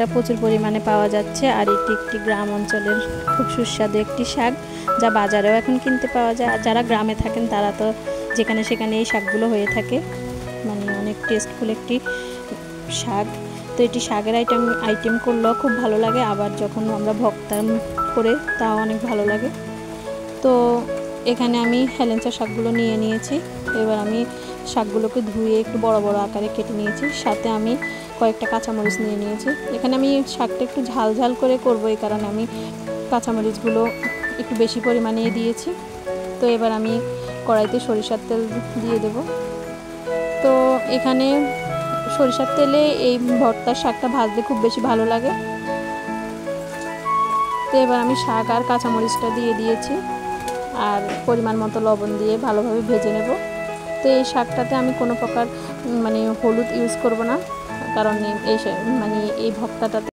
শাকটা প্রচুর পরিমাণে পাওয়া যাচ্ছে, আর এটি একটি গ্রাম অঞ্চলের খুব সুস্বাদু একটি শাক, যা বাজারেও এখন কিনতে পাওয়া যায়। আর যারা গ্রামে থাকেন তারা তো যেখানে সেখানে এই শাকগুলো হয়ে থাকে, মানে অনেক টেস্টফুল একটি শাক। তো এটি শাকের আইটেম করলেও খুব ভালো লাগে, আবার যখন আমরা ভর্তা করে তাও অনেক ভালো লাগে। তো এখানে আমি হেলেঞ্চা শাকগুলো নিয়ে নিয়েছি। এবার আমি শাকগুলোকে ধুয়ে একটু বড় বড় আকারে কেটে নিয়েছি, সাথে আমি কয়েকটা কাঁচামরিচ নিয়ে নিয়েছি। এখানে আমি শাকটা একটু ঝাল ঝাল করে করব, এই কারণে আমি কাঁচামরিচগুলো একটু বেশি পরিমাণে দিয়েছি। তো এবার আমি কড়াইতে সরিষার তেল দিয়ে দেব। তো এখানে সরিষার তেলে এই ভর্তার শাকটা ভাজতে খুব বেশি ভালো লাগে। তো এবার আমি শাক আর কাঁচামরিচটা দিয়ে দিয়েছি, আর পরিমাণ মতো লবণ দিয়ে ভালোভাবে ভেজে নেব। তো এই শাকটাতে আমি কোনো প্রকার মানে হলুদ ইউজ করব না, কারণ এই ভর্তাটাতে